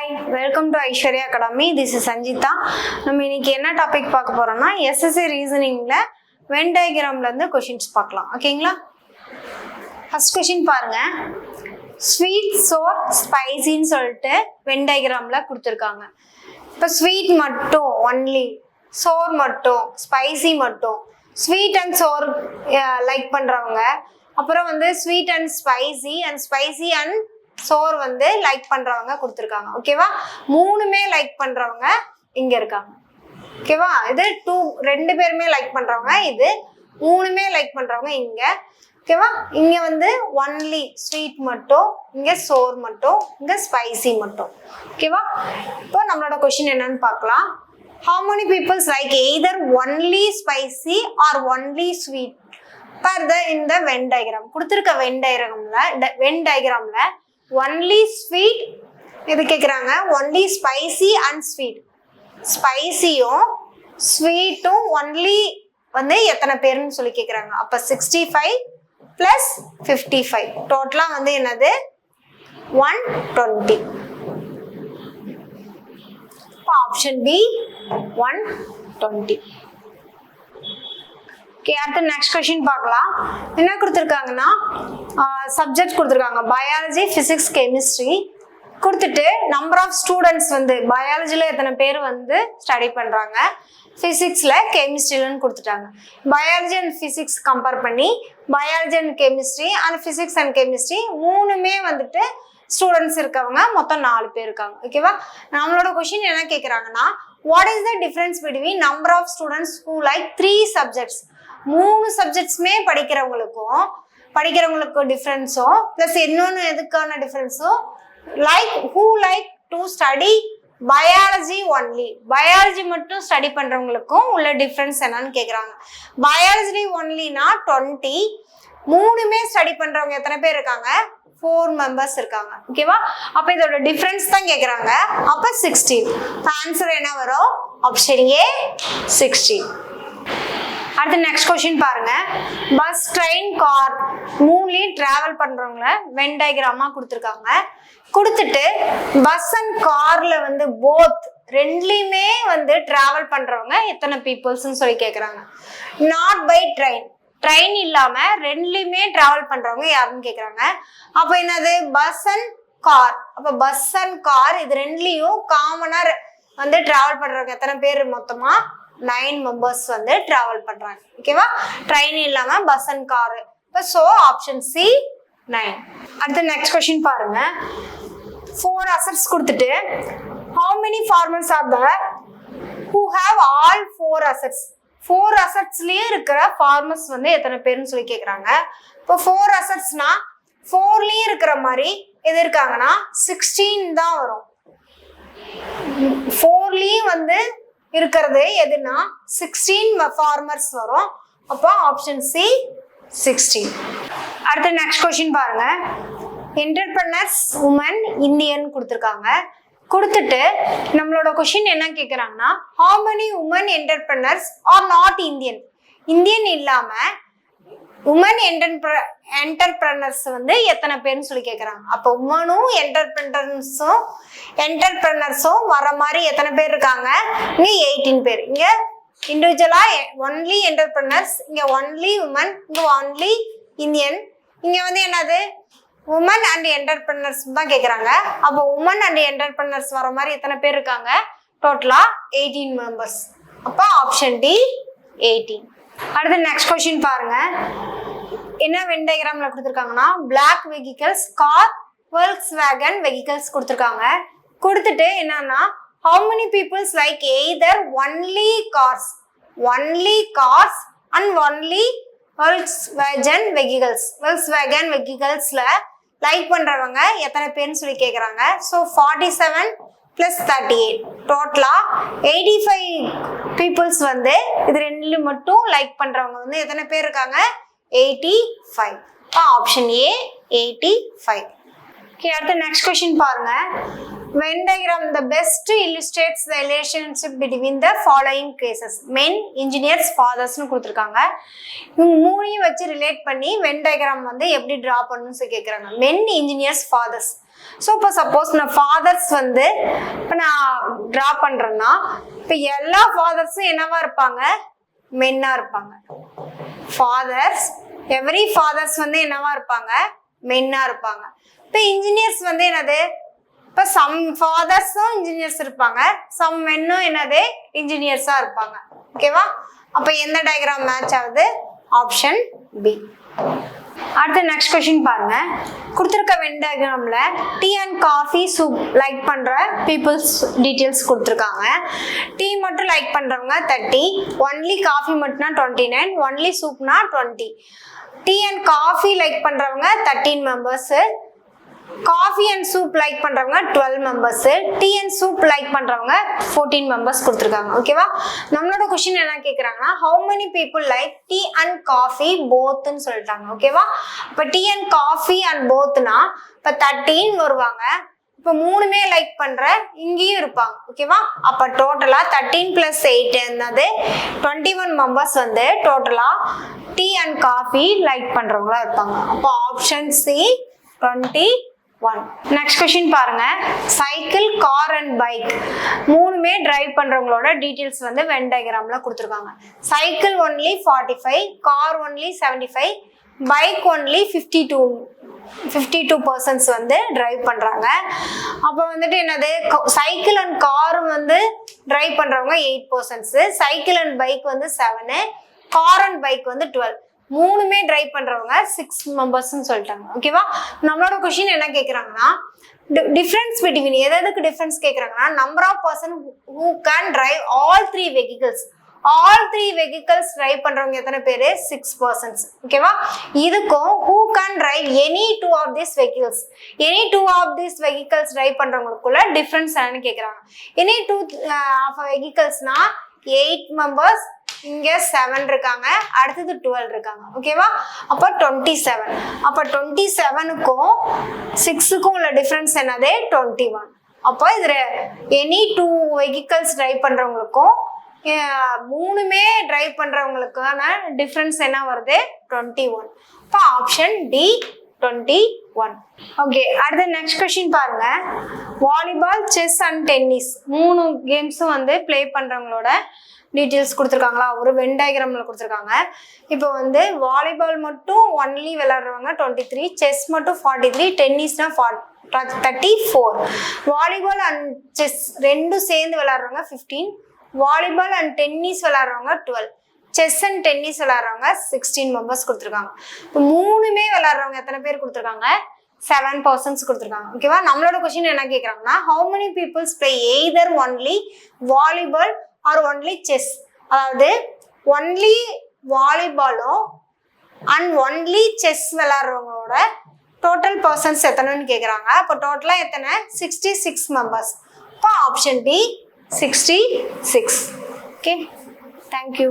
Hi, welcome to Aishwarya Academy. This is Sanjita. நம்ம இன்னைக்கு என்ன டாபிக் பார்க்க போறோம்னா SSC ரீசனிங்ல வென் டயகிராம்ல இருந்து क्वेश्चंस பார்க்கலாம். ஓகேங்களா? ஃபர்ஸ்ட் क्वेश्चन பாருங்க. ஸ்வீட், சோர், ஸ்பைசின்னு சொல்லிட்டு வென் டயகிராம்ல கொடுத்திருக்காங்க. இப்போ ஸ்வீட் மட்டும் ஒன்லி, சோர் மட்டும், ஸ்பைசி மட்டும், ஸ்வீட் அண்ட் சோர் லைக் பண்றவங்க, அப்புறம் வந்து ஸ்வீட் அண்ட் ஸ்பைசி அண்ட் சோர் வந்து லைக் பண்றவங்க கொடுத்துருக்காங்க. ஓகேவா? மூணுமே லைக் பண்றவங்க இங்க இருக்காங்க. ஓகேவா? இது ரெண்டு பேருமே லைக் பண்றவங்க, இது மூணுமே லைக் பண்றவங்க இங்க. ஓகேவா? இங்க வந்து ஒன்லி ஸ்வீட் மட்டும், இங்க சோர் மட்டும், இங்க ஸ்பைசி மட்டும். ஓகேவா? இப்போ நம்மளோட கொஸ்டின் என்னன்னு பார்க்கலாம். How many people like either only spicy or only sweet per the in the Venn diagram? கொடுத்திருக்க வென் டயகிராம்ல ஒன்லி ஸ்வீட் இது கேட்குறாங்க, ஒன்லி ஸ்பைசி அண்ட் ஸ்வீட். ஸ்பைசியும் ஸ்வீட்டும் ஒன்லி வந்து எத்தனை பேருன்னு சொல்லி கேட்குறாங்க. அப்போ 65 + 55 டோட்டலாக வந்து என்னது 120. இப்போ ஆப்ஷன் பி 120. அடுத்து நெக்ஸ்ட் கொஸ்டின் பார்க்கலாம். என்ன கொடுத்துருக்காங்கன்னா சப்ஜெக்ட் கொடுத்துருக்காங்க பயாலஜி, பிசிக்ஸ், கெமிஸ்ட்ரி கொடுத்துட்டு நம்பர் ஆஃப் ஸ்டூடெண்ட்ஸ் வந்து பயாலஜியில் எத்தனை பேர் வந்து ஸ்டடி பண்ணுறாங்க, ஃபிசிக்ஸில், கெமிஸ்ட்ரிலன்னு கொடுத்துட்டாங்க. பயாலஜி அண்ட் ஃபிசிக்ஸ் கம்பேர் பண்ணி biology and chemistry and physics and chemistry மூணுமே வந்துட்டு ஸ்டூடெண்ட்ஸ் இருக்கவங்க மொத்தம் 4 பேர் இருக்காங்க. ஓகேவா? நம்மளோட கொஸ்டின் என்ன கேட்குறாங்கன்னா what is the difference between number of students who like 3 subjects. 3 சப்ஜெக்ட்ஸுமே படிக்கிறவங்களுக்கும் டிஃப்ரென்ஸும் ப்ளஸ் இன்னொன்று எதுக்கான டிஃப்ரென்ஸும் who like to study biology only, biology மட்டும் ஸ்டடி பண்ணுறவங்களுக்கும் உள்ள டிஃப்ரென்ஸ் என்னன்னு கேட்குறாங்க. பயாலஜி ஒன்லினா 20, மூணுமே ஸ்டடி பண்ணுறவங்க எத்தனை பேர் இருக்காங்க, 4 மெம்பர்ஸ் இருக்காங்க. ஓகேவா? அப்போ இதோட டிஃப்ரென்ஸ் தான் கேட்குறாங்க. அப்போ 16. ஆன்சர் என்ன வரும்? Option A 16. அடுத்து நெக்ஸ்ட் கொஸ்டின் பாருங்க. பஸ், ட்ரெயின், கார் மூணுலையும் டிராவல் பண்றவங்கள வென் டயகிராமா கொடுத்துருக்காங்க. கொடுத்துட்டு பஸ் அண்ட் கார்ல வந்து போத் ரெண்டுலையுமே வந்து டிராவல் பண்றவங்க எத்தனை பீப்புள்ஸ்ன்னு சொல்லி கேட்குறாங்க. நாட் பை ட்ரெயின், ட்ரெயின் இல்லாம ரெண்டுலையுமே டிராவல் பண்றவங்க யாருன்னு கேட்குறாங்க. அப்போ என்னது பஸ் அண்ட் கார். அப்போ பஸ் அண்ட் கார் இது ரெண்டுலையும் காமனா வந்து டிராவல் பண்றவங்க எத்தனை பேர், மொத்தமா 9 மெம்பர்ஸ் வந்து டிராவல் பண்றாங்க. ஓகேவா? ட்ரெயின் இல்லாம பஸ் அண்ட் கார். இப்போ ஸோ ஆப்ஷன் சி 9. அடுத்து நெக்ஸ்ட் கொஸ்டின் பாருங்க. 4 assets கொடுத்துட்டு how many farmers are there who have all 4 assets? 4 assetsலயே இருக்கிற farmers வந்து எத்தனை பேர்னு சொல்லி கேட்குறாங்க. இப்போ 4 assetsனா 4லயும் இருக்கிற மாதிரி எது இருக்காங்கன்னா 16 தான் வரும். 4லயும் வந்து இருக்கிறது எதுனா 16 ஃபார்மர்ஸ் வரும். அப்போ ஆப்ஷன் சி 16. அடுத்து நெக்ஸ்ட் கொஸ்டின் பாருங்க. என்டர்பிரனர்ஸ் உமன் இந்தியன் கொடுத்துருக்காங்க. கொடுத்துட்டு நம்மளோட கொஸ்டின் என்ன கேட்குறாங்கன்னா how many women entrepreneurs are not Indian? Indian இல்லாம உமன் என்டர்பிரனர்ஸ் வந்து எத்தனை பேர்னு சொல்லி கேட்குறாங்க. அப்போ உமனும் என்டர்பிரனர்ஸும் வர மாதிரி எத்தனை பேர் இருக்காங்க, இங்கே 18 பேர். இங்கே இண்டிவிஜுவலா ஒன்லி என்டர்பிரனர்ஸ், இங்கே ஒன்லி உமன், இங்கே ஒன்லி இந்தியன். இங்கே வந்து என்னது உமன் அண்ட் என்டர்பிரனர்ஸ் தான் கேட்குறாங்க. அப்போ உமன் அண்ட் என்டர்பிரனர்ஸ் வர மாதிரி எத்தனை பேர் இருக்காங்க, டோட்டலா 18 மெம்பர்ஸ். அப்போ ஆப்ஷன் டி 18. அடுத்து நெக்ஸ்ட் கொஸ்டின் பாருங்க. என்ன வென் டயகிராம்ல கொடுத்துருக்காங்கன்னா black vehicles, car, Volkswagen vehicles கொடுத்துருக்காங்க. கொடுத்துட்டு என்னன்னா how many peoples like either only cars and only Volkswagen வெஹிக்கல்ஸ்ல லைக் பண்றவங்க எத்தனை பேர்னு சொல்லி கேட்குறாங்க. ஸோ 47 + 38 டோட்டலா 85 பீப்புள்ஸ் வந்து இது ரெண்டுல மட்டும் லைக் பண்றவங்க வந்து எத்தனை பேர் இருக்காங்க, 85. Option A 85. ஓகே, அடுத்து நெக்ஸ்ட் கொஸ்டின் பாருங்க. Venn diagram the best illustrates the relationship between the following cases. Men, engineers, fathers னு கொடுத்துருக்காங்க. இவங்க மூணையும் வச்சு ரிலேட் பண்ணி வென் டயகிராம் வந்து எப்படி டிரா பண்ணணும்னு சொல்லி கேட்குறாங்க. Men, engineers, fathers ஸோ இப்போ சப்போஸ் நான் ஃபாதர்ஸ் வந்து இப்போ நான் ட்ரா பண்ணுறேன்னா இப்போ எல்லா ஃபாதர்ஸும் என்னவா இருப்பாங்க, மென்னா இருப்பாங்க. ஃபாதர்ஸ் எவ்ரி ஃபாதர்ஸ் வந்து என்னவா இருப்பாங்க, மென்னா இருப்பாங்க. இப்போ இன்ஜினியர்ஸ் வந்து என்னது, இப்போ சம் ஃபாதர்ஸும் இன்ஜினியர்ஸ் இருப்பாங்க, சம் மென்னும் என்னது இன்ஜினியர்ஸாக இருப்பாங்க. ஓகேவா? அப்போ எந்த டயக்ராம் மேட்ச் ஆகுது, ஆப்ஷன் பி. அடுத்த நெக்ஸ்ட் கொஸ்டின் பாருங்க. கொடுத்துருக்க வென் டயக்ராம்ல tea and coffee soup like பண்ற பீப்புள்ஸ் டீட்டெயில்ஸ் கொடுத்துருக்காங்க. டீ மட்டும் லைக் பண்றவங்க 30, ஒன்லி காஃபி மட்டும்னா 29, ஒன்லி சூப்னா 20. டீ அண்ட் காஃபி லைக் பண்றவங்க 13 members, coffee and soup like பண்றவங்க 12 members, tea and soup like பண்றவங்க 14 மெம்பர்ஸ் கொடுத்துருக்காங்க. ஓகேவா? நம்மளோட கொஸ்டின் என்ன கேக்குறாங்கன்னா, how many people like tea and coffee போத்ன்னு சொல்லிட்டாங்க. ஓகேவா? இப்போ டீ அண்ட் காஃபி அண்ட் போத்னா இப்போ 13 வருவாங்க. இப்போ மூணுமே லைக் பண்ற இங்கேயும் இருப்பாங்க. ஓகேவா? அப்போ டோட்டலா 13 + 8 என்னது 21 மெம்பர்ஸ் வந்து டோட்டலா டீ அண்ட் காஃபி லைக் பண்றவங்களா இருப்பாங்க. அப்போ ஆப்ஷன் சி 21. நெக்ஸ்ட் கொஸ்டின் பாருங்க. சைக்கிள், கார் அண்ட் பைக் மூணுமே டிரைவ் பண்றவங்களோட டீடைல்ஸ் வந்து வென் டயக்ராம்ல கொடுத்துருக்காங்க. Cycle only 45, car only 75, bike only 52 persons வந்து டிரைவ் பண்றாங்க. அப்போ வந்துட்டு என்னது, சைக்கிள் அண்ட் கார் வந்து டிரைவ் பண்றவங்க 8%, சைக்கிள் அண்ட் பைக் வந்து 7, கார் அண்ட் பைக் வந்து 12. மூணுமே டிரைவ் பண்றவங்க 6 மெம்பர்ஸ்ன்னு சொல்லிட்டாங்க. ஓகேவா? நம்மளோட கொஸ்டின் என்ன கேக்குறாங்கன்னா, டிஃபரன்ஸ் பிட்வீன் எதுக்கு டிஃபரன்ஸ் கேக்குறாங்கன்னா, number of person who can drive all 3 vehicles. All 3 vehicles drive பண்றவங்க எத்தனை பேரு, 6 பர்சன்ஸ். ஓகேவா? இதுக்கும் who can drive any 2 of this vehicles, any 2 of this vehicles drive பண்றவங்களுக்குள்ள டிஃபரன்ஸ் என்னன்னு கேக்குறாங்க. எனி 2 ஆஃப் வெஹிக்கிள்ஸ்னா 8 மெம்பர்ஸ், இங்க 7 இருக்காங்க, அடுத்தது 12 இருக்காங்க. ஓகேவா? அப்போ 27. அப்போ 27க்கும் 6க்கும் உள்ள டிஃபரன்ஸ் என்னது, 21. அப்போ இது எனி 2 வெஹிக்கிள்ஸ் டிரைவ் பண்றவங்களுக்கும் மூணுமே டிரைவ் பண்றவங்களுக்கான டிஃபரன்ஸ் என்ன வருது, 21. அப்போ ஆப்ஷன் டி 21. ஓகே, அடுத்த நெக்ஸ்ட் கொஸ்டின் பாருங்க. வாலிபால், செஸ் அண்ட் டென்னிஸ் மூணு கேம்ஸும் வந்து பிளே பண்றவங்களோட டீட்டெயில்ஸ் கொடுத்துருக்காங்களா, ஒரு வென் டயக்ராம்ல கொடுத்துருக்காங்க. இப்போ வந்து வாலிபால் மட்டும் ஒன்லி விளையாடுறவங்க 23, செஸ் மட்டும் 43, டென்னிஸ்னா 34. வாலிபால் அண்ட் செஸ் ரெண்டும் சேர்ந்து விளையாடுறவங்க 15, வாலிபால் அண்ட் டென்னிஸ் விளையாடுறவங்க 12, செஸ் அண்ட் டென்னிஸ் விளையாடுறவங்க 16 மெம்பர்ஸ் கொடுத்துருக்காங்க. இப்போ மூணுமே விளையாடுறவங்க எத்தனை பேர் கொடுத்துருக்காங்க, 7 பர்சன்ஸ் கொடுத்துருக்காங்க. ஓகேவா? நம்மளோட கொஸ்டின் என்ன கேட்குறாங்கன்னா, how many peoples play either only volleyball or only chess. அதாவது ஒன்லி வாலிபாலும் அண்ட் ஒன்லி செஸ் விளையாடுறவங்களோட டோட்டல் பர்சன்ஸ் எத்தனைன்னு கேட்குறாங்க. அப்போ டோட்டலாக எத்தனை, 66 மெம்பர்ஸ். இப்போ ஆப்ஷன் டி 66. Okay, thank you.